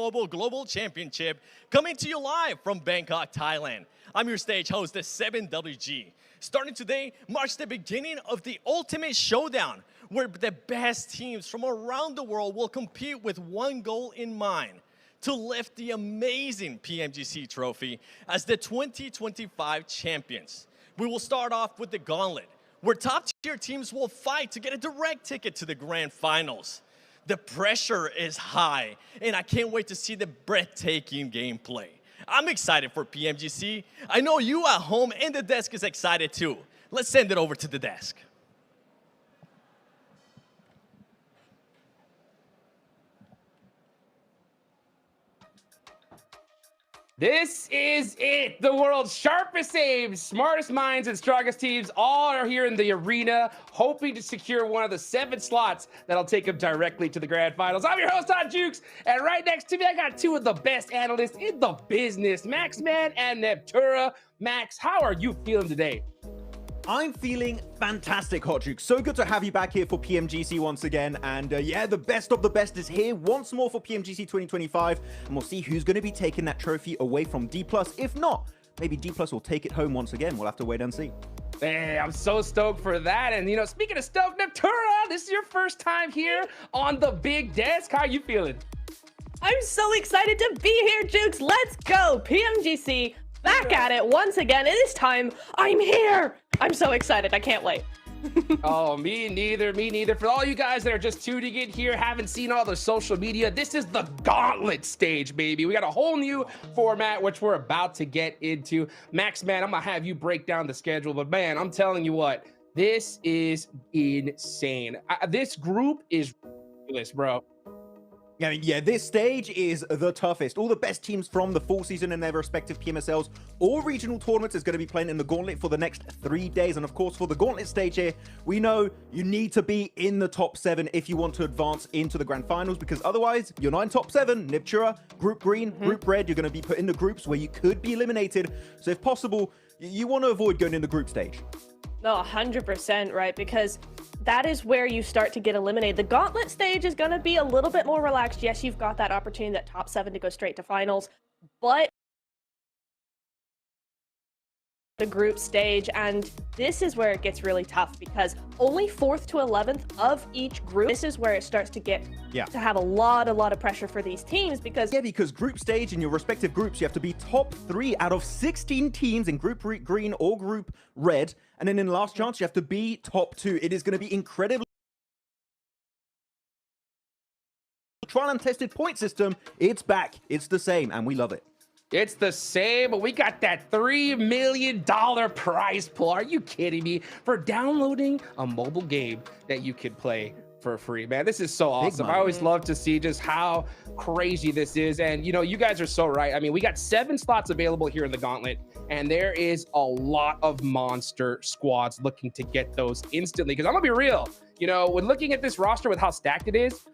Mobile Global Championship, coming to you live from Bangkok, Thailand. I'm your stage host, the 7WG. Starting today marks the beginning of the ultimate showdown, where the best teams from around the world will compete with one goal in mind: to lift the amazing PMGC trophy as the 2025 champions. We will start off with the gauntlet, where top-tier teams will fight to get a direct ticket to the grand finals. The pressure is high, and I can't wait to see the breathtaking gameplay. I'm excited for PMGC. I know you at home and the desk is excited too. Let's send it over to the desk. This is it. The world's sharpest aims, smartest minds, and strongest teams all are here in the arena, hoping to secure one of the 7 slots that'll take them directly to the grand finals. I'm your host, Pmgc, and right next to me, I got 2 of the best analysts in the business, Maxman and Neptura. Max, how are you feeling today? I'm feeling fantastic, Hot Juke. So good to have you back here for PMGC once again. And yeah, the best of the best is here once more for PMGC 2025. And we'll see who's going to be taking that trophy away from D+. If not, maybe D+ will take it home once again. We'll have to wait and see. Hey, I'm so stoked for that. And, you know, speaking of stoked, Neptura, this is your first time here on the big desk. How are you feeling? I'm so excited to be here, Jukes. Let's go. PMGC back at it once again. It is time. I'm here. I'm so excited. I can't wait. Oh, me neither. For all you guys that are just tuning in here, haven't seen all the social media, this is the gauntlet stage, baby. We got a whole new format, which we're about to get into. Max, man, I'm going to have you break down the schedule. But, man, I'm telling you what, this is insane. This group is ridiculous, bro. I mean, yeah, this stage is the toughest. All the best teams from the full season in their respective PMSLs or regional tournaments is going to be playing in the gauntlet for the next 3 days. And of course, for the gauntlet stage here, we know you need to be in the top 7 if you want to advance into the grand finals, because otherwise you're not in top 7. Neptura, group green, group red, you're going to be put into groups where you could be eliminated. So if possible, you want to avoid going in the group stage. No, 100%, right? Because that is where you start to get eliminated. The gauntlet stage is going to be a little bit more relaxed. Yes, you've got that opportunity, that top 7 to go straight to finals, but the group stage, and this is where it gets really tough, because only 4th to 11th of each group, this is where it starts to get to have a lot of pressure for these teams, because because group stage in your respective groups, you have to be top 3 out of 16 teams in group green or group red, and then in last chance you have to be top 2. It is going to be incredibly trial and tested point system. It's back, it's the same, and we love it. It's the same, but we got that $3 million prize pool. Are you kidding me? For downloading a mobile game that you could play for free, man. This is so awesome. I always love to see just how crazy this is. And, you know, you guys are so right. I mean, we got 7 slots available here in the gauntlet, and there is a lot of monster squads looking to get those instantly. Because I'm going to be real, you know, when looking at this roster with how stacked it is,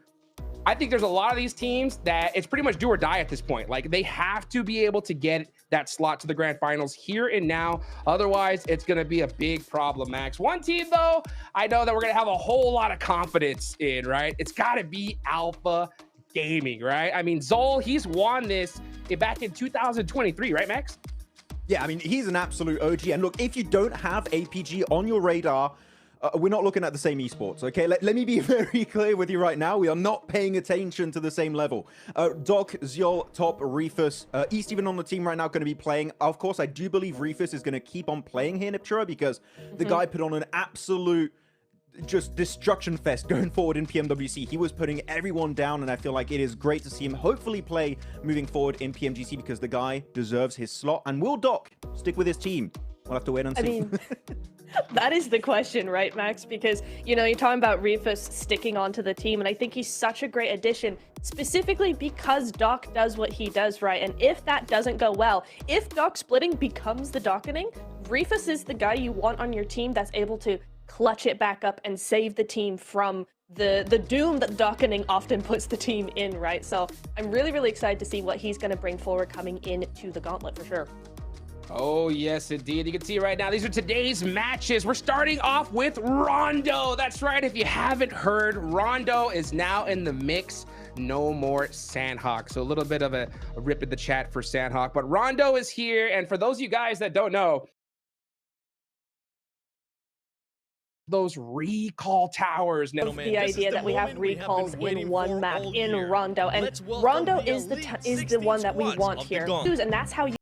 I think there's a lot of these teams that it's pretty much do or die at this point. Like, they have to be able to get that slot to the grand finals here and now. Otherwise, it's going to be a big problem, Max. One team, though, I know that we're going to have a whole lot of confidence in, right? It's got to be Alpha Gaming, right? I mean, Zol, he's won this back in 2023, right, Max? Yeah, I mean, he's an absolute OG. And look, if you don't have APG on your radar, we're not looking at the same esports, okay? Let me be very clear with you right now. We are not paying attention to the same level. Doc, Zyol, Top, Reefus, East even on the team right now going to be playing. Of course, I do believe Reefus is going to keep on playing here, Neptura, because the guy put on an absolute just destruction fest going forward in PMWC. He was putting everyone down, and I feel like it is great to see him hopefully play moving forward in PMGC, because the guy deserves his slot. And will Doc stick with his team? We'll have to wait and see. I mean, that is the question, right, Max? Because, you know, you're talking about Reefus sticking onto the team, and I think he's such a great addition, specifically because Doc does what he does, right? And if that doesn't go well, if Doc splitting becomes the docketing, Reefus is the guy you want on your team that's able to clutch it back up and save the team from the doom that docketing often puts the team in, right? So I'm really excited to see what he's going to bring forward coming into the gauntlet for sure. Oh, yes, indeed. You can see right now, these are today's matches. We're starting off with Rondo. That's right. If you haven't heard, Rondo is now in the mix. no more Sandhawk. So a little bit of a rip in the chat for Sandhawk. But Rondo is here. And for those of you guys that don't know, those recall towers. The idea that we have recalls in one map in Rondo, and Rondo is the one that we want here, and that's how you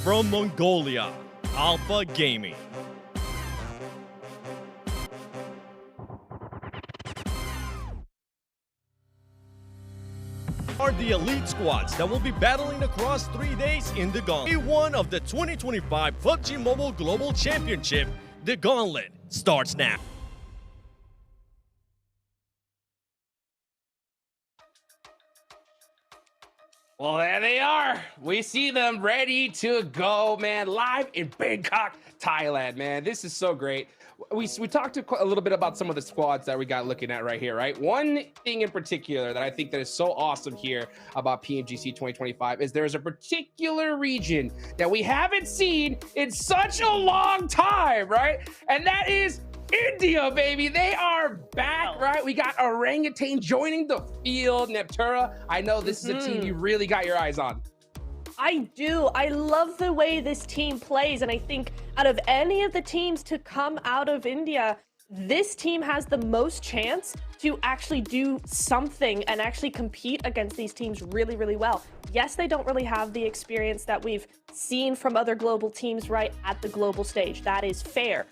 from Mongolia, Alpha Gaming. Are the elite squads that will be battling across 3 days in the Gauntlet. Day 1 of the 2025 PUBG Mobile Global Championship, the Gauntlet, starts now. Well, there they are. We see them ready to go, man, live in Bangkok, Thailand, man. This is so great. We talked a little bit about some of the squads that we got looking at right here, right? One thing in particular that I think that is so awesome here about PMGC 2025 is there's a particular region that we haven't seen in such a long time, right? And that is India, baby. They are back, right? We got Orangutan joining the field. Neptura, I know this is a team you really got your eyes on. I do. I love the way this team plays, and I think out of any of the teams to come out of India, this team has the most chance to actually do something and actually compete against these teams really, really well. Yes, they don't really have the experience that we've seen from other global teams right at the global stage. That is fair.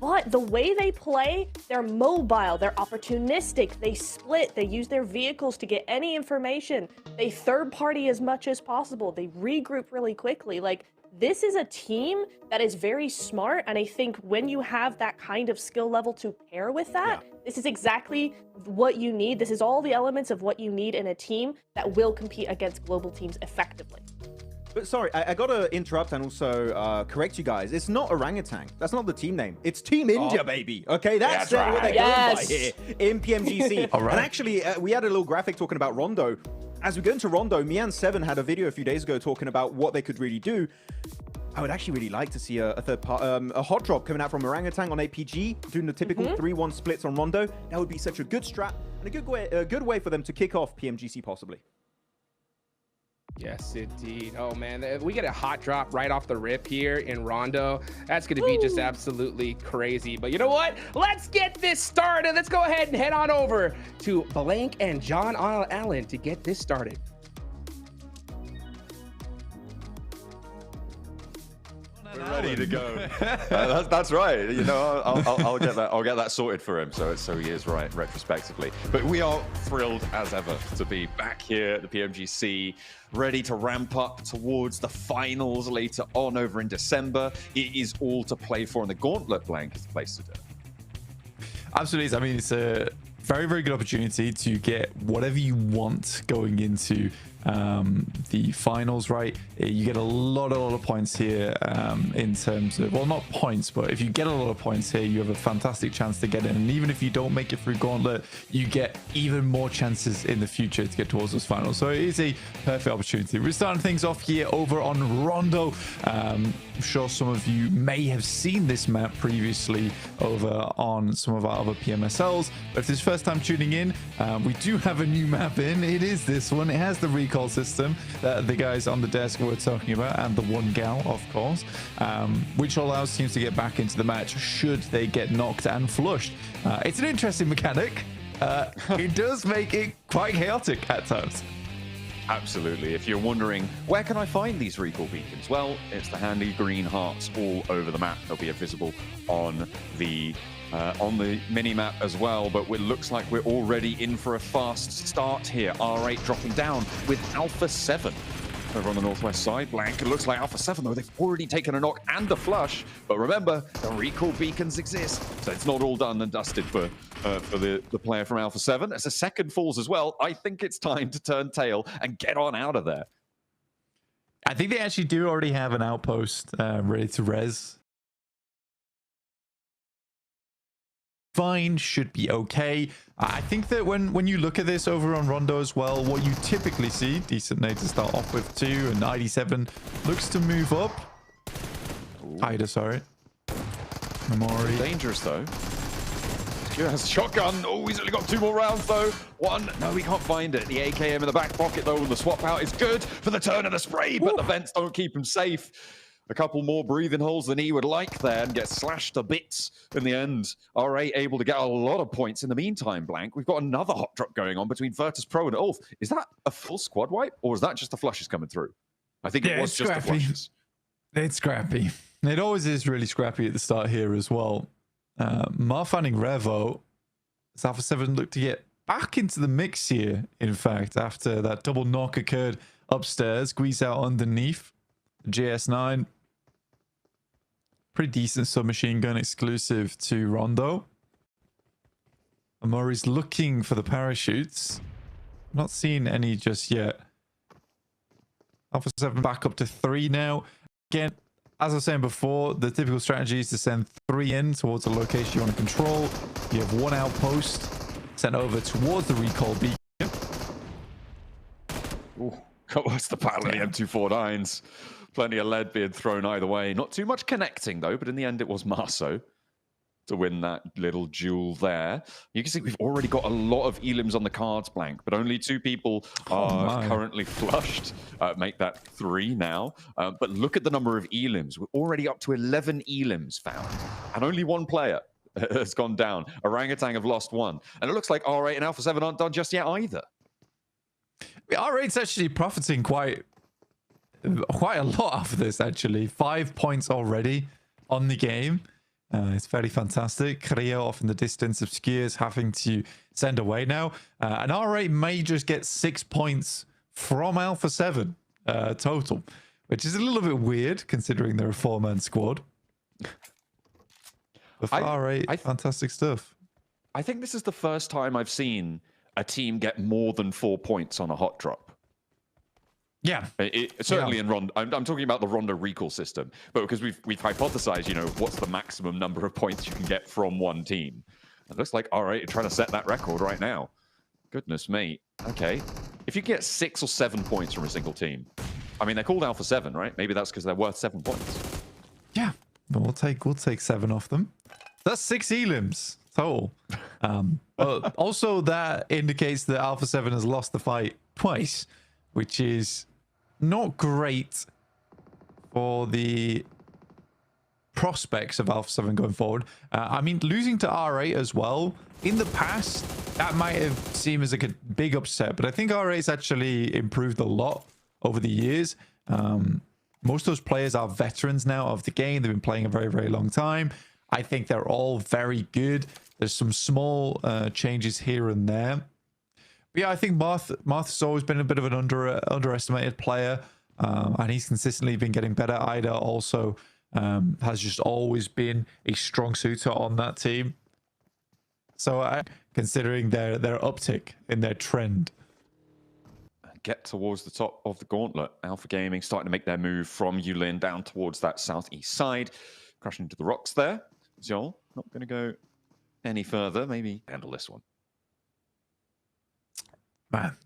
But the way they play, they're mobile, they're opportunistic, they split, they use their vehicles to get any information, they third party as much as possible, they regroup really quickly. Like, this is a team that is very smart, and I think when you have that kind of skill level to pair with that, this is exactly what you need. This is all the elements of what you need in a team that will compete against global teams effectively. But sorry, I gotta interrupt and also correct you guys. It's not Orangutan. That's not the team name. It's Team India, baby. Okay, that's right. what they're going by here in PMGC. All right. And actually, we had a little graphic talking about Rondo. As we go into Rondo, Mian7 had a video a few days ago talking about what they could really do. I would actually really like to see a hot drop coming out from Orangutan on APG, doing the typical 3-1 splits on Rondo. That would be such a good strat and a good way for them to kick off PMGC possibly. Yes, indeed. Oh, man. If we get a hot drop right off the rip here in Rondo, that's going to be just absolutely crazy. But you know what? Let's get this started. Let's go ahead and head on over to Blank and John Allen to get this started. We're ready to go. That's right. You know, I'll get that. I'll get that sorted for him. So he is right retrospectively. But we are thrilled as ever to be back here at the PMGC, ready to ramp up towards the finals later on over in December. It is all to play for, and the Gauntlet Blank is the place to do it. Absolutely. I mean, it's a very, very good opportunity to get whatever you want going into the finals, right? You get a lot of points here in terms of, well, not points, but if you get a lot of points here, you have a fantastic chance to get in. And even if you don't make it through Gauntlet, you get even more chances in the future to get towards those finals. So it is a perfect opportunity. We're starting things off here over on Rondo. I'm sure some of you may have seen this map previously over on some of our other PMSLs, but if this is first time tuning in, we do have a new map in. It is this one. It has the recall system that the guys on the desk were talking about, and the one gal, of course, which allows teams to get back into the match should they get knocked and flushed. It's an interesting mechanic. It does make it quite chaotic at times. Absolutely. If you're wondering, where can I find these recall beacons? Well, it's the handy green hearts all over the map. They'll be visible on the mini-map as well, but it looks like we're already in for a fast start here. R8 dropping down with Alpha 7 over on the northwest side. Blank, it looks like Alpha 7, though, they've already taken a knock and a flush. But remember, the recall beacons exist, so it's not all done and dusted for the player from Alpha 7. As a second falls as well, I think it's time to turn tail and get on out of there. I think they actually do already have an outpost ready to res. Fine, should be okay. I think that when you look at this over on Rondo as well, what you typically see, decent nade to start off with too, and 97 looks to move up. Ida, sorry. Memori. Dangerous though. Secure has a shotgun. Oh, he's only got 2 more rounds though. One, no, we can't find it. The AKM in the back pocket though, and the swap out is good for the turn of the spray, but the vents don't keep him safe. A couple more breathing holes than he would like there, and get slashed to bits in the end. R8 able to get a lot of points in the meantime, Blank. We've got another hot drop going on between Virtus Pro and Ulf. Is that a full squad wipe, or is that just the flushes coming through? I think it was just the flushes. It's scrappy. It always is really scrappy at the start here as well. Marfanning Revo, as Alpha 7 look to get back into the mix here, in fact, after that double knock occurred upstairs. Squeeze out underneath. GS9. Pretty decent submachine gun exclusive to Rondo. Murray's looking for the parachutes. Not seeing any just yet. Alpha 7 back up to 3 now. Again, as I was saying before, the typical strategy is to send 3 in towards a location you want to control. You have 1 outpost sent over towards the recall beacon. Ooh, what's the battle of the M249s? Plenty of lead being thrown either way. Not too much connecting, though, but in the end, it was Marso to win that little duel there. You can see we've already got a lot of elims on the cards, Blank, but only 2 people are currently flushed. Make that 3 now. But look at the number of elims. We're already up to 11 elims found, and only 1 player has gone down. Orangutan have lost 1, and it looks like R8 and Alpha 7 aren't done just yet either. R8's actually profiting quite a lot off of this, actually. 5 points already on the game. It's very fantastic. Korea off in the distance, Obscures having to send away now. And R8 may just get 6 points from Alpha 7 total, which is a little bit weird considering they're a 4-man squad. But for R8, fantastic stuff. I think this is the first time I've seen a team get more than 4 points on a hot drop. Yeah, certainly in Rondo. I'm talking about the Rondo recall system, but because we've hypothesized, you know, what's the maximum number of points you can get from one team. It looks like all right, you're trying to set that record right now. Goodness me. Okay, if you get 6 or 7 points from a single team, I mean they're called Alpha 7, right? Maybe that's because they're worth 7 points. Yeah, we'll take 7 off them. That's 6 elims total. But also that indicates that Alpha 7 has lost the fight twice, which is not great for the prospects of Alpha 7 going forward. I mean, losing to R8 as well, in the past, that might have seemed as like a big upset, but I think R8's actually improved a lot over the years. Most of those players are veterans now of the game. They've been playing a very, very long time. I think they're all very good. There's some small changes here and there. But yeah, I think Marth's always been a bit of an underestimated player, and he's consistently been getting better. Ida also has just always been a strong suitor on that team. So considering their uptick in their trend. Get towards the top of the gauntlet. Alpha Gaming starting to make their move from Yulin down towards that southeast side. Crashing into the rocks there. Zhol, not going to go any further. Maybe handle this one. Man,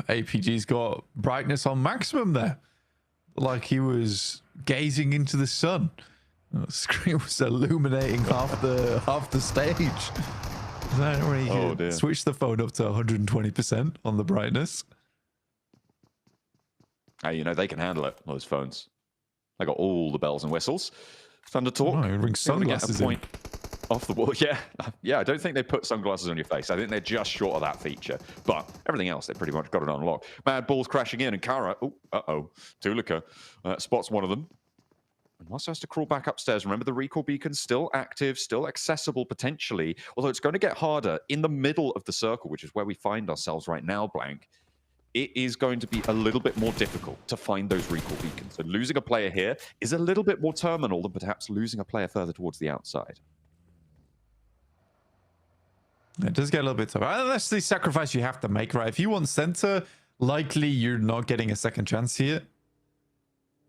APG's got brightness on maximum there. Like he was gazing into the sun. The screen was illuminating half the stage. I don't switch the phone up to 120% on the brightness. Hey, you know, they can handle it, those phones. They got all the bells and whistles. Thunder Talk. Oh, ring sunglasses in. Off the wall. Yeah, I don't think they put sunglasses on your face. I think they're just short of that feature. But everything else, they pretty much got it on lock. Mad Balls crashing in, and Kara, Tulika spots one of them. And also has to crawl back upstairs. Remember, the recall beacon's still active, still accessible potentially, although it's going to get harder in the middle of the circle, which is where we find ourselves right now, Blank. It is going to be a little bit more difficult to find those recall beacons. So losing a player here is a little bit more terminal than perhaps losing a player further towards the outside. It does get a little bit tougher. That's the sacrifice you have to make, right? If you want center, likely you're not getting a second chance here.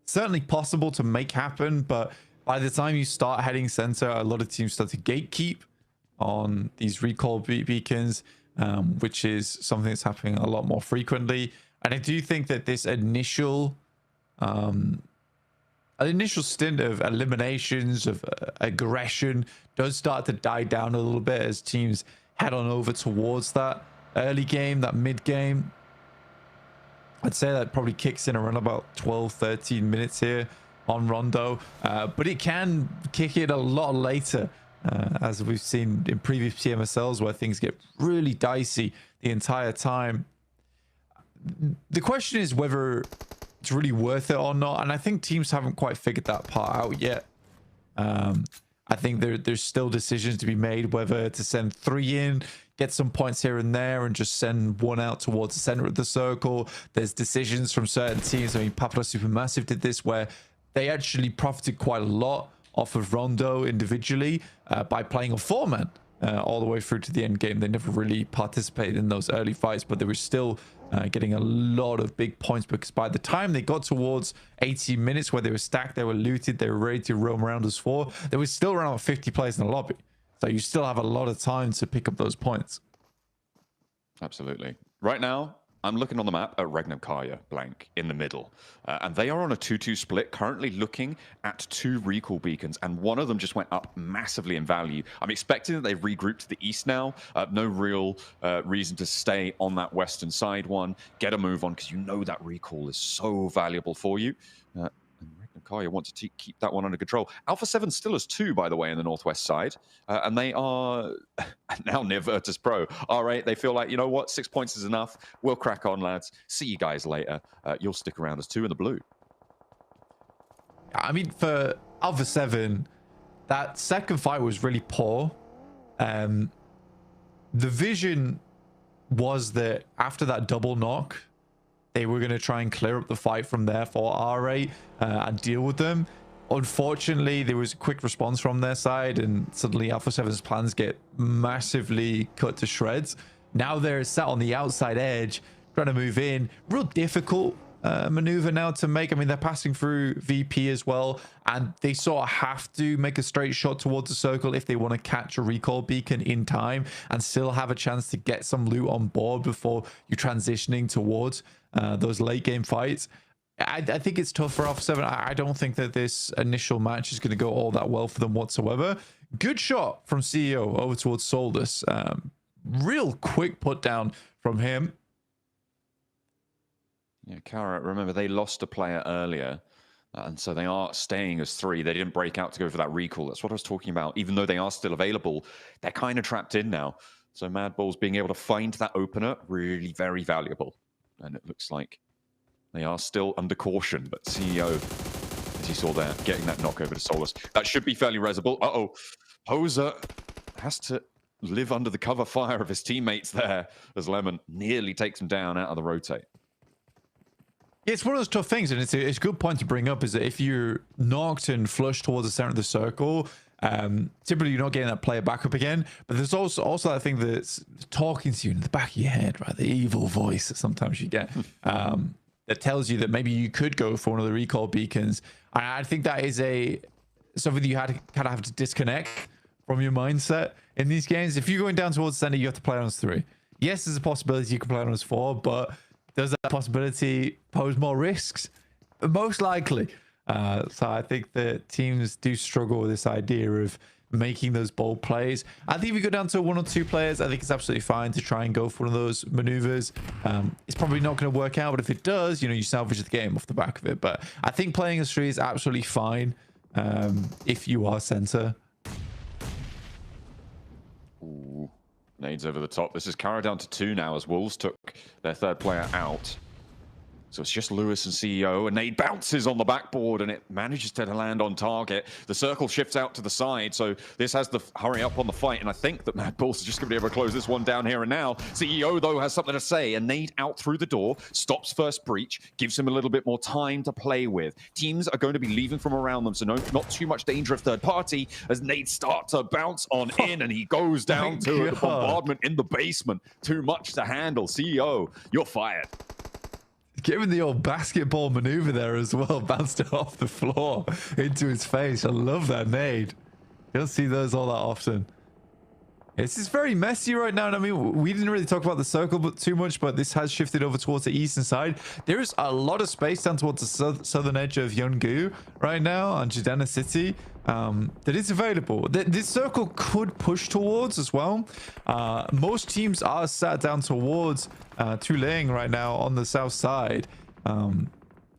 Certainly possible to make happen, but by the time you start heading center, a lot of teams start to gatekeep on these recall beacons, which is something that's happening a lot more frequently. And I do think that this initial stint of eliminations, of aggression, does start to die down a little bit as teams head on over towards that early game, that mid game. I'd say that probably kicks in around about 12, 13 minutes here on Rondo, but it can kick in a lot later, as we've seen in previous PMSLs where things get really dicey the entire time. The question is whether it's really worth it or not. And I think teams haven't quite figured that part out yet. I think there's still decisions to be made whether to send 3 in, get some points here and there, and just send 1 out towards the center of the circle. There's decisions from certain teams. I mean, Papua Supermassive did this where they actually profited quite a lot off of Rondo individually by playing a 4-man all the way through to the end game. They never really participated in those early fights, but they were still getting a lot of big points, because by the time they got towards 18 minutes where they were stacked, they were looted, they were ready to roam around as 4, there was still around 50 players in the lobby. So you still have a lot of time to pick up those points. Absolutely. Right now, I'm looking on the map at Regnum blank in the middle. And they are on a 2-2 split, currently looking at 2 recall beacons, and one of them just went up massively in value. I'm expecting that they've regrouped to the east now. No real reason to stay on that western side one. Get a move on, because you know that recall is so valuable for you. Kaya wants to keep that one under control. Alpha 7 still has 2, by the way, in the northwest side. And they are now near Virtus Pro. R8, they feel like, you know what, 6 points is enough. We'll crack on, lads. See you guys later. You'll stick around as 2 in the blue. I mean, for Alpha 7, that second fight was really poor. The vision was that after that double knock, they were going to try and clear up the fight from there for R8 and deal with them. Unfortunately, there was a quick response from their side, and suddenly Alpha 7's plans get massively cut to shreds. Now they're sat on the outside edge, trying to move in. Real difficult maneuver now to make. I mean, they're passing through VP as well, and they sort of have to make a straight shot towards the circle if they want to catch a recall beacon in time and still have a chance to get some loot on board before you're transitioning towards those late game fights. I think it's tough for Alpha 7. I don't think that this initial match is going to go all that well for them whatsoever. Good shot from CEO over towards Solus. Real quick put down from him. Yeah, Kara, remember, they lost a player earlier, and so they are staying as 3. They didn't break out to go for that recall. That's what I was talking about. Even though they are still available, they're kind of trapped in now. So Mad Balls being able to find that opener, really very valuable. And it looks like they are still under caution, but CEO, as you saw there, getting that knock over to Solus. That should be fairly resable. Uh-oh. Poser has to live under the cover fire of his teammates there, as Lemon nearly takes him down out of the rotate. It's one of those tough things, and it's a good point to bring up, is that if you're knocked and flushed towards the center of the circle, typically you're not getting that player back up again. But there's also that thing that's talking to you in the back of your head, right? The evil voice that sometimes you get that tells you that maybe you could go for one of the recall beacons. I think that is something that you kind of have to disconnect from your mindset in these games. If you're going down towards the center, you have to play on as 3. Yes, there's a possibility you can play on as 4, but does that possibility pose more risks? Most likely. So I think that teams do struggle with this idea of making those bold plays. I think if we go down to 1 or 2 players, I think it's absolutely fine to try and go for one of those maneuvers. It's probably not going to work out, but if it does, you salvage the game off the back of it. But I think playing as 3 is absolutely fine if you are center. Ooh. Nades over the top. This is Kara down to 2 now, as Wolves took their 3rd player out. So it's just Lewis and CEO, and Nade bounces on the backboard, and it manages to land on target. The circle shifts out to the side, so this has the hurry up on the fight, and I think that Mad Balls is just going to be able to close this one down here and now. CEO, though, has something to say, and Nade out through the door, stops first breach, gives him a little bit more time to play with. Teams are going to be leaving from around them, so not too much danger of third party, as Nade starts to bounce on in, and he goes down to the bombardment in the basement. Too much to handle. CEO, you're fired. Given the old basketball maneuver there as well, bounced it off the floor into his face. I love that nade. You don't see those all that often. This is very messy right now. And I mean, we didn't really talk about the circle too much, but this has shifted over towards the eastern side. There is a lot of space down towards the southern edge of Yeongu right now on Jidana City that is available. This circle could push towards as well. Most teams are sat down towards Tulang right now on the south side.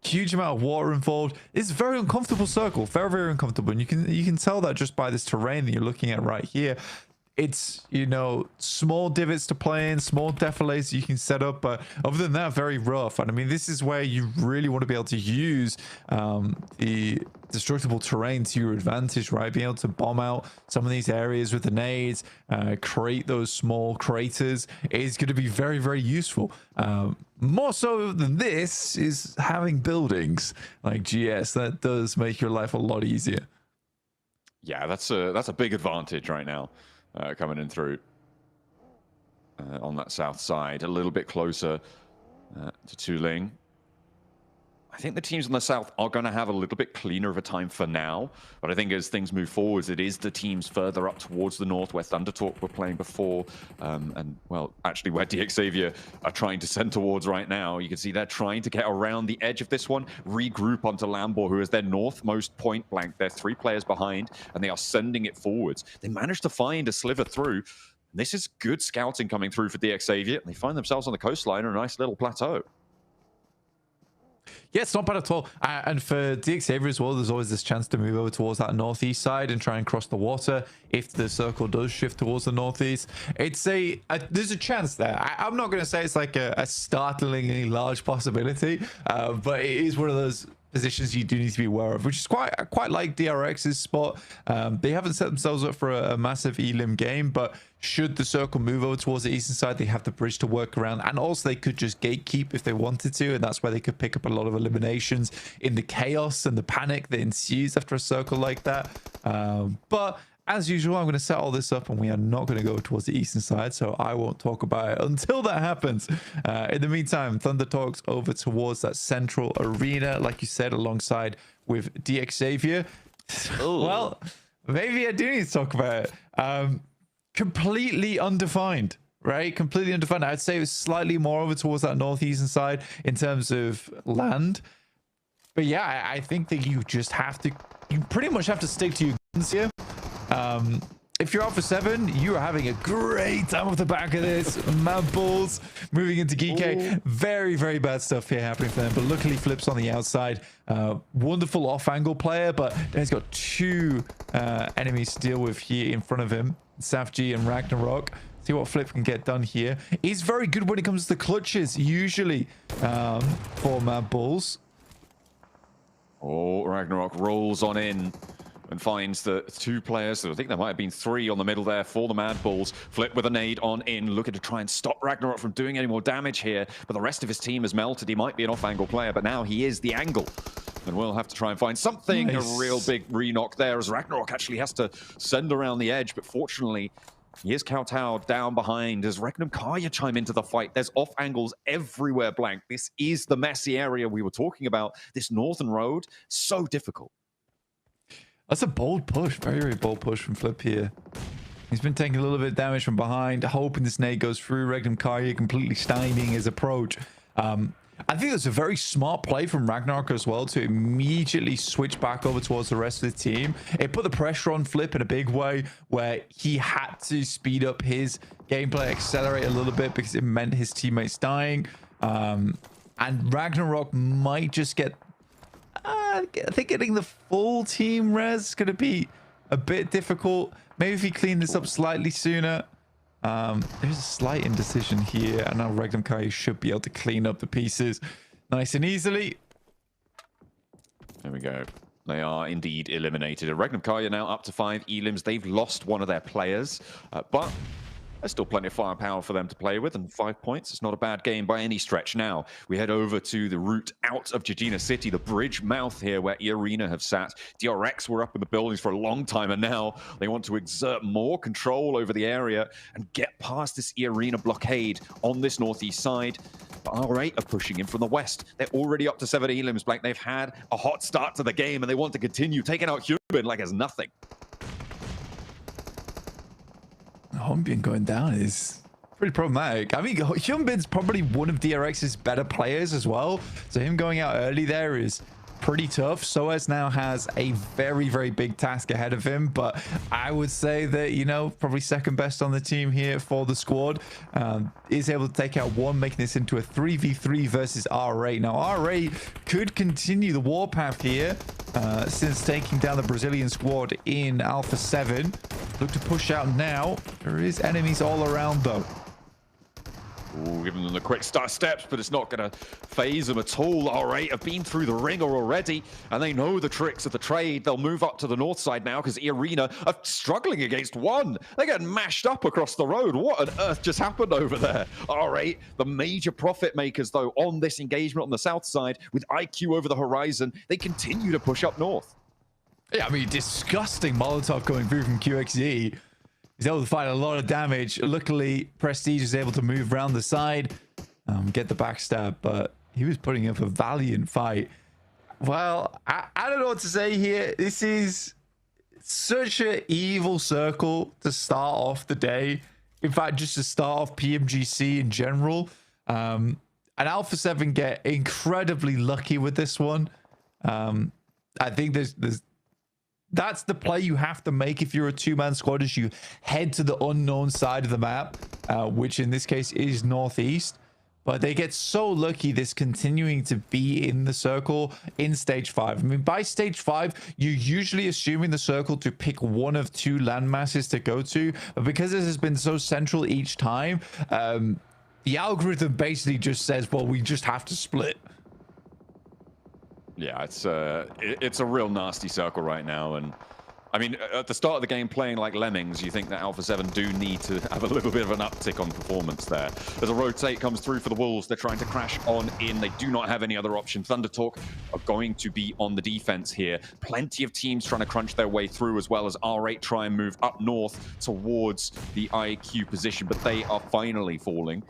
Huge amount of water involved. It's a very uncomfortable circle, very, very uncomfortable. And you can tell that just by this terrain that you're looking at right here. it's, you know, small divots to play in, small defiles you can set up, but other than that, very rough. And I mean, this is where you really want to be able to use the destructible terrain to your advantage, right? Being able to bomb out some of these areas with the nades, create those small craters is going to be very, very useful. More so than this is having buildings like GS. That does make your life a lot easier. Yeah, that's a big advantage right now. Coming in through on that south side, a little bit closer to Tuling. I think the teams on the south are going to have a little bit cleaner of a time for now, but I think as things move forwards, it is the teams further up towards the north where Thundertalk were playing before, and well, actually where DXavier are trying to send towards right now. You can see they're trying to get around the edge of this one, regroup onto Lambor, who is their northmost point blank. They're 3 players behind, and they are sending it forwards. They managed to find a sliver through. This is good scouting coming through for DXavier, and they find themselves on the coastline on a nice little plateau. Yeah, it's not bad at all. And for DXavier as well, there's always this chance to move over towards that northeast side and try and cross the water if the circle does shift towards the northeast. It's there's a chance there. I'm not going to say it's like a startlingly large possibility, but it is one of those positions you do need to be aware of, which is quite like DRX's spot. They haven't set themselves up for a massive elim game, but should the circle move over towards the eastern side, they have the bridge to work around, and also they could just gatekeep if they wanted to, and that's where they could pick up a lot of eliminations in the chaos and the panic that ensues after a circle like that. But as usual, I'm going to set all this up and we are not going to go towards the eastern side, so I won't talk about it until that happens. In the meantime, Thunder talks over towards that central arena, like you said, alongside with DXavier. Well, maybe I do need to talk about it. Completely undefined, right? Completely undefined. I'd say it was slightly more over towards that northeastern side in terms of land. But yeah, I think that you pretty much have to stick to your guns here. If you're out for 7, you are having a great time off the back of this. Mad Bulls moving into GK. Very, very bad stuff here happening for them. But luckily, Flip's on the outside. Wonderful off-angle player, but then he's got 2 enemies to deal with here in front of him. Safg and Ragnarok. See what Flip can get done here. He's very good when it comes to the clutches, usually, for Mad Bulls. Oh, Ragnarok rolls on in and finds the 2 players. I think there might have been 3 on the middle there for the Mad Bulls. Flip with a nade on in, looking to try and stop Ragnarok from doing any more damage here. But the rest of his team has melted. He might be an off-angle player, but now he is the angle. And we'll have to try and find something. Nice. A real big re-knock there as Ragnarok actually has to send around the edge. But fortunately, here's Kowtow down behind as Regnum Kaya chime into the fight. There's off angles everywhere, Blank. This is the messy area we were talking about. This northern road, so difficult. That's a bold push. Very, very bold push from Flip here. He's been taking a little bit of damage from behind, hoping this nade goes through. Regnum Kaya completely stymieing his approach. I think that's a very smart play from Ragnarok as well to immediately switch back over towards the rest of the team. It put the pressure on Flip in a big way where he had to speed up his gameplay, accelerate a little bit because it meant his teammates dying. And Ragnarok might just get... I think getting the full team res is going to be a bit difficult. Maybe if he cleaned this up slightly sooner. There's a slight indecision here, and now Regnum Kai should be able to clean up the pieces nice and easily. There we go. They are indeed eliminated. Regnum Kai are now up to 5 elims. They've lost one of their players, but there's still plenty of firepower for them to play with, and 5 points. It's not a bad game by any stretch. Now, we head over to the route out of Jejina City, the bridge mouth here where Arena have sat. DRX were up in the buildings for a long time, and now they want to exert more control over the area and get past this Arena blockade on this northeast side. But RA are pushing in from the west. They're already up to 7 elims. Like, they've had a hot start to the game, and they want to continue taking out Human like it's nothing. Hongbin going down is pretty problematic. I mean, Hyunbin's probably one of DRX's better players as well. So him going out early there is pretty tough. Soaz now has a very, very big task ahead of him. But I would say that, you know, probably second best on the team here for the squad. Is able to take out 1, making this into a 3v3 versus RA. Now, RA could continue the warpath here since taking down the Brazilian squad in Alpha 7. Look to push out now. There is enemies all around, though. Ooh, giving them the quick start steps, but it's not going to phase them at all. All right, have been through the ringer already, and they know the tricks of the trade. They'll move up to the north side now because Arena are struggling against one. They're getting mashed up across the road. What on earth just happened over there? All right, the major profit makers, though, on this engagement on the south side with IQ over the horizon, they continue to push up north. Yeah, I mean, disgusting Molotov going through from QXE. He's able to find a lot of damage. Luckily, Prestige is able to move around the side, get the backstab, but he was putting up a valiant fight. Well, I don't know what to say here. This is such an evil circle to start off the day. In fact, just to start off PMGC in general. And Alpha 7 get incredibly lucky with this one. I think that's the play you have to make if you're a two-man squad, is you head to the unknown side of the map, which in this case is northeast. But they get so lucky this continuing to be in the circle in stage 5. I mean, by stage 5, you're usually assuming the circle to pick one of two land masses to go to. But because this has been so central each time, the algorithm basically just says, well, we just have to split. Yeah, it's a real nasty circle right now, and I mean, at the start of the game, playing like lemmings, you think that Alpha 7 do need to have a little bit of an uptick on performance there. As a rotate comes through for the Wolves, they're trying to crash on in. They do not have any other option. ThunderTalk are going to be on the defense here. Plenty of teams trying to crunch their way through, as well as R8 try and move up north towards the IQ position, but they are finally falling.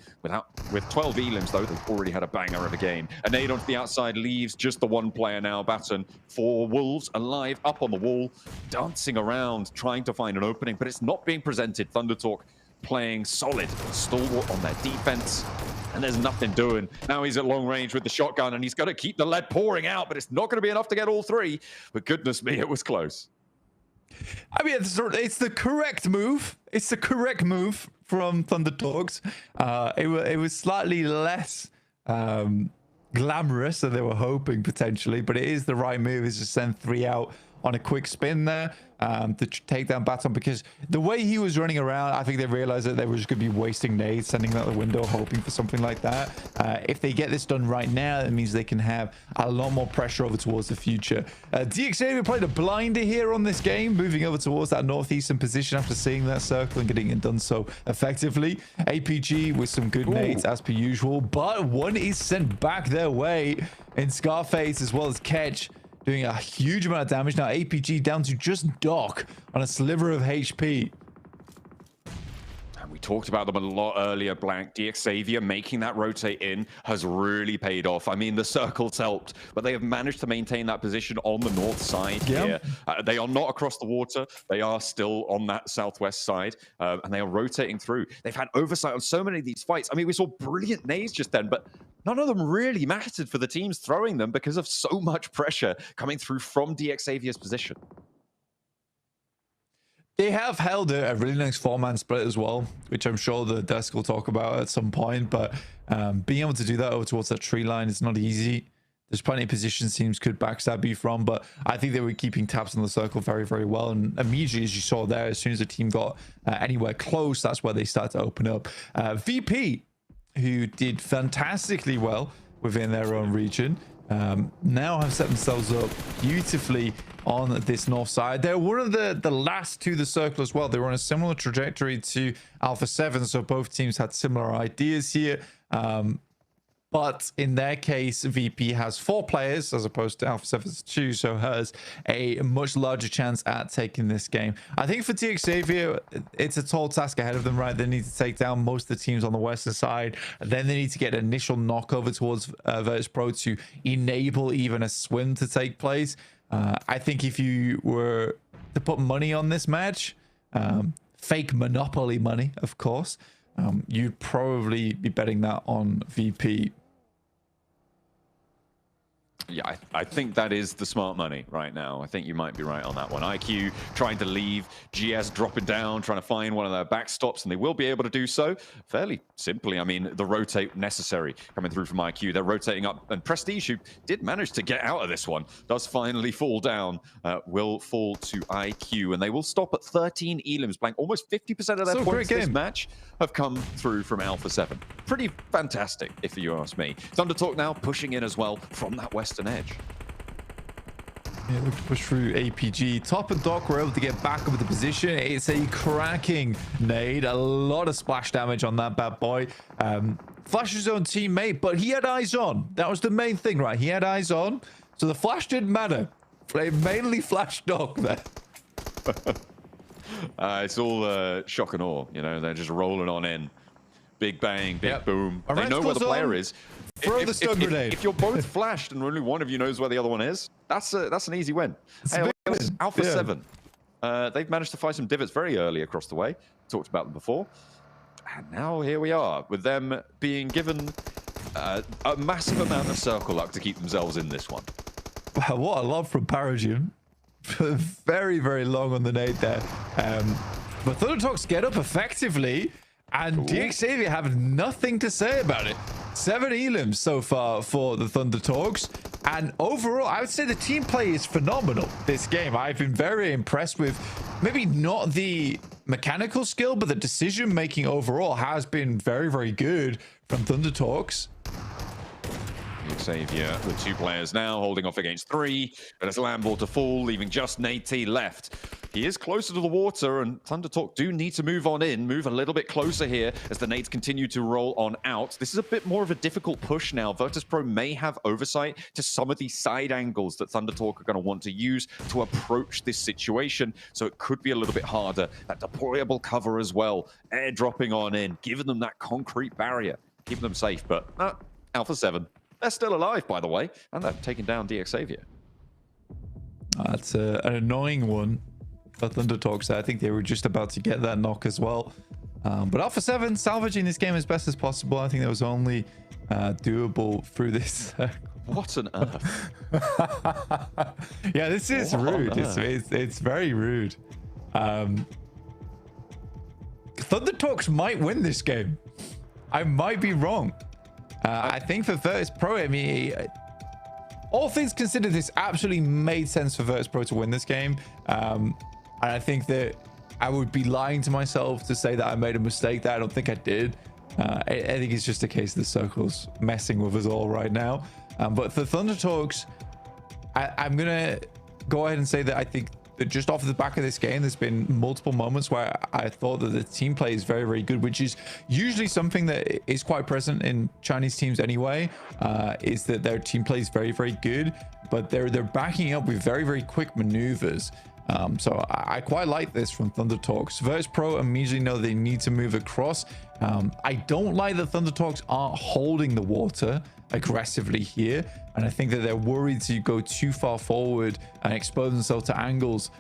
With 12 elims, though, they've already had a banger of a game. A nade onto the outside leaves just the one player now. Baton for Wolves alive up on the wall, dancing around, trying to find an opening, but it's not being presented. ThunderTalk playing solid, stalwart on their defense, and there's nothing doing. Now he's at long range with the shotgun, and he's got to keep the lead pouring out, but it's not going to be enough to get all three. But goodness me, it was close. I mean, it's the correct move. It's the correct move from ThunderTalks. It was slightly less glamorous than they were hoping potentially, but it is the right move, is to send 3 out on a quick spin there to take down Baton, because the way he was running around, I think they realized that they were just going to be wasting nades, sending out the window, hoping for something like that. If they get this done right now, it means they can have a lot more pressure over towards the future. DXavier played a blinder here on this game, moving over towards that northeastern position after seeing that circle and getting it done so effectively. APG with some good nades as per usual, but one is sent back their way in Scarface as well as Ketch, doing a huge amount of damage. Now APG down to just Doc on a sliver of HP. And we talked about them a lot earlier, Blank. DXavier making that rotate in has really paid off. I mean, the circle's helped, but they have managed to maintain that position on the north side here. They are not across the water. They are still on that southwest side, and they are rotating through. They've had oversight on so many of these fights. I mean, we saw brilliant nades just then, but none of them really mattered for the teams throwing them because of so much pressure coming through from DXavier's position. They have held a really nice 4-man split as well, which I'm sure the desk will talk about at some point, but being able to do that over towards that tree line is not easy. There's plenty of positions teams could backstab you from, but I think they were keeping tabs on the circle very, very well. And immediately, as you saw there, as soon as the team got anywhere close, that's where they started to open up. VP, who did fantastically well within their own region, now have set themselves up beautifully on this north side. They're one of the last to the circle as well. They were on a similar trajectory to Alpha 7, so both teams had similar ideas here. But in their case, VP has 4 players as opposed to Alpha 7's 2, so has a much larger chance at taking this game. I think for DXavier, it's a tall task ahead of them, right? They need to take down most of the teams on the western side. Then they need to get an initial knockover towards Virtus Pro to enable even a swim to take place. I think if you were to put money on this match, fake Monopoly money, of course, you'd probably be betting that on VP. Yeah, I think that is the smart money right now. I think you might be right on that one. IQ trying to leave, GS dropping down, trying to find one of their backstops, and they will be able to do so fairly simply. I mean, the rotate necessary coming through from IQ. They're rotating up, and Prestige, who did manage to get out of this one, does finally fall down, will fall to IQ, and they will stop at 13 elims blank. Almost 50% of their points this match have come through from Alpha 7. Pretty fantastic, if you ask me. Thunder Talk now pushing in as well from that western edge. Yeah, look to push through APG. Top and Doc were able to get back up with the position. It's a cracking nade. A lot of splash damage on that bad boy. Flashed his own teammate, but he had eyes on. That was the main thing, right? He had eyes on. So the flash didn't matter. They mainly flashed Doc there. It's all shock and awe. You know, they're just rolling on in. Big bang, big boom. They know where the player is. Throw the stun grenade. If you're both flashed and only one of you knows where the other one is, that's an easy win. Hey, Alpha 7. They've managed to find some divots very early across the way. Talked about them before. And now here we are, with them being given a massive amount of circle luck to keep themselves in this one. Wow, what a lob from Parajun. Very, very long on the nade there. But Thunder Talks get up effectively, and DXavier have nothing to say about it. 7 elims so far for the Thunder Talks, and overall I would say the team play is phenomenal this game. I've been very impressed with maybe not the mechanical skill, but the decision making overall has been very, very good from Thunder Talks. Xavier with 2 players now holding off against 3, but it's Lamball to fall, leaving just Nate T left. He is closer to the water, and Thunder Talk do need to move on in, move a little bit closer here as the nades continue to roll on out. This is a bit more of a difficult push now. Virtus.pro may have oversight to some of these side angles that Thunder Talk are going to want to use to approach this situation, so it could be a little bit harder. That deployable cover as well, airdropping on in, giving them that concrete barrier, keeping them safe. But Alpha 7, they're still alive, by the way, and they've taken down DXavier. That's an annoying one for Thunder Talks. I think they were just about to get that knock as well. But Alpha 7 salvaging this game as best as possible. I think that was only doable through this. What on earth? Yeah, this is rude. It's very rude. Thunder Talks might win this game. I might be wrong. I think for Virtus.pro, I mean, all things considered, this absolutely made sense for Virtus.pro to win this game. And I think that I would be lying to myself to say that I made a mistake that I don't think I did. I think it's just a case of the circles messing with us all right now. But for Thunder Talks, I'm going to go ahead and say that I think that just off the back of this game, there's been multiple moments where I thought that the team play is very, very good, which is usually something that is quite present in Chinese teams anyway, is that their team play is very, very good, but they're backing up with very, very quick maneuvers. So I quite like this from Thunder Talks. Virtus.pro immediately know they need to move across. I don't like that Thunder Talks aren't holding the water aggressively here, and I think that they're worried to go too far forward and expose themselves to angles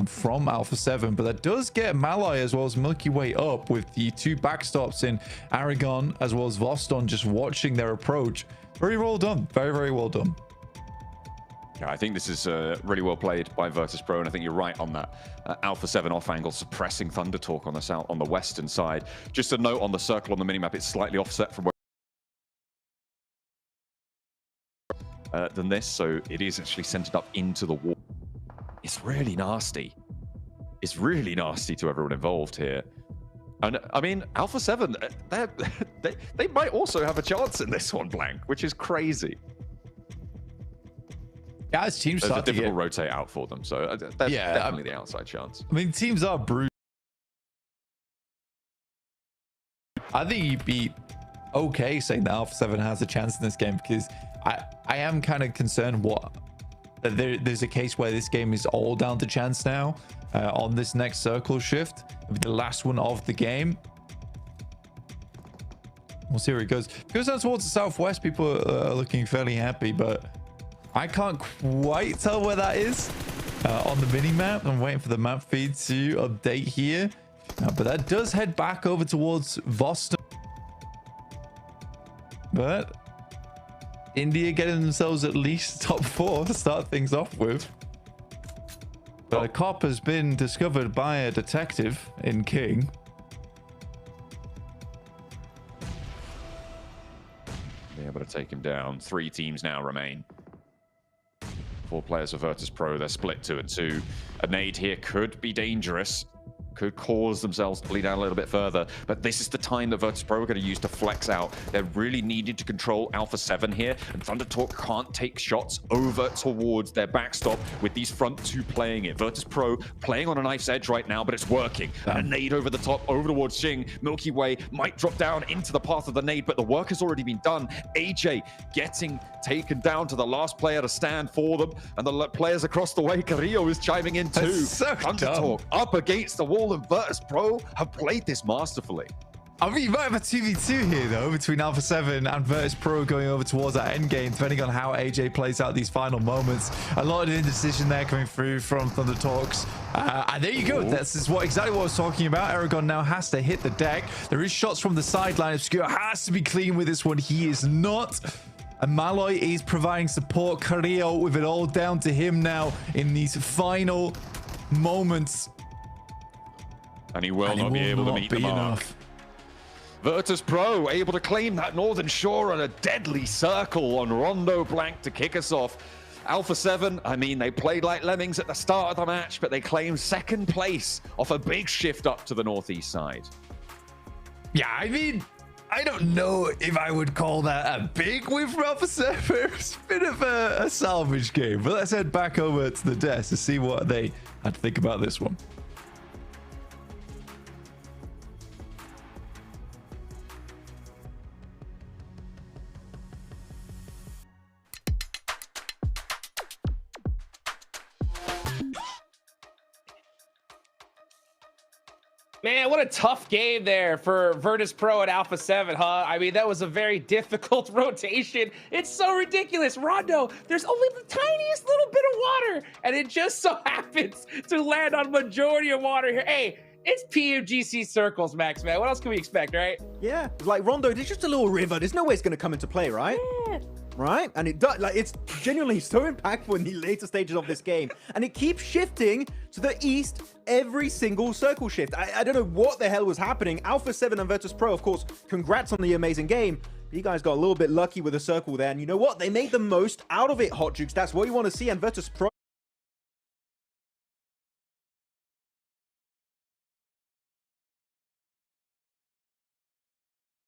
from Alpha 7. But that does get Malai as well as Milky Way up with the 2 backstops in Aragon as well as Voston just watching their approach. Very well done. Very, very well done. Yeah, I think this is really well played by Virtus.pro, and I think you're right on that. Alpha 7 off angle suppressing Thunder Talk on the south, on the western side. Just a note on the circle on the minimap, it's slightly offset from where than this, so it is actually centered up into the wall. It's really nasty. It's really nasty to everyone involved here. And I mean, Alpha 7, they might also have a chance in this one, Blank, which is crazy. Yeah, as teams There's a start to difficult rotate out for them, so that's definitely the outside chance. I mean, teams are brutal. I think you'd be okay saying that Alpha 7 has a chance in this game, because I am kind of concerned that there's a case where this game is all down to chance now on this next circle shift. It'll be the last one of the game. We'll see where it goes. If it goes down towards the southwest, people are looking fairly happy, but I can't quite tell where that is on the mini map. I'm waiting for the map feed to update here, but that does head back over towards Voston. But India getting themselves at least top 4 to start things off with. But a cop has been discovered by a detective in King. Be able to take him down. 3 teams now remain. 4 players for Virtus Pro. They're split 2 and 2. A nade here could be dangerous. Could cause themselves to bleed out a little bit further, but this is the time that Virtus Pro are going to use to flex out. They're really needed to control Alpha 7 here, and Thunder Talk can't take shots over towards their backstop with these front 2 playing it. Virtus Pro playing on a knife's edge right now, but it's working. And a nade over the top, over towards Xing. Milky Way might drop down into the path of the nade, but the work has already been done. AJ getting taken down to the last player to stand for them, and the players across the way, Carrillo is chiming in too. That's so Thunder dumb. Talk up against the wall, and Virtus Pro have played this masterfully. I mean, you might have a 2v2 here, though, between Alpha 7 and Virtus Pro going over towards that end game, depending on how AJ plays out these final moments. A lot of indecision there coming through from Thunder Talks. And there you go. That's exactly what I was talking about. Aragon now has to hit the deck. There is shots from the sideline. Obscure has to be clean with this one. He is not. And Malloy is providing support. Carrillo with it all down to him now in these final moments. And he will not be able to meet the mark. Virtus Pro able to claim that Northern Shore on a deadly circle on Rondo Blank to kick us off. Alpha 7, I mean, they played like lemmings at the start of the match, but they claimed 2nd place off a big shift up to the northeast side. Yeah, I mean, I don't know if I would call that a big win for Alpha 7. It's a bit of a salvage game. But let's head back over to the desk to see what they had to think about this one. Man, what a tough game there for Virtus Pro and Alpha 7, huh? I mean, that was a very difficult rotation. It's so ridiculous. Rondo, there's only the tiniest little bit of water, and it just so happens to land on majority of water here. Hey, it's PUBG circles, Max, man. What else can we expect, right? Yeah, like Rondo, there's just a little river. There's no way it's going to come into play, right? Yeah. Right? And it does, like, it's genuinely so impactful in the later stages of this game. And it keeps shifting to the east every single circle shift. I don't know what the hell was happening. Alpha 7 and Virtus Pro, of course, congrats on the amazing game. You guys got a little bit lucky with the circle there. And you know what? They made the most out of it, Hot Jukes. That's what you want to see. And Virtus Pro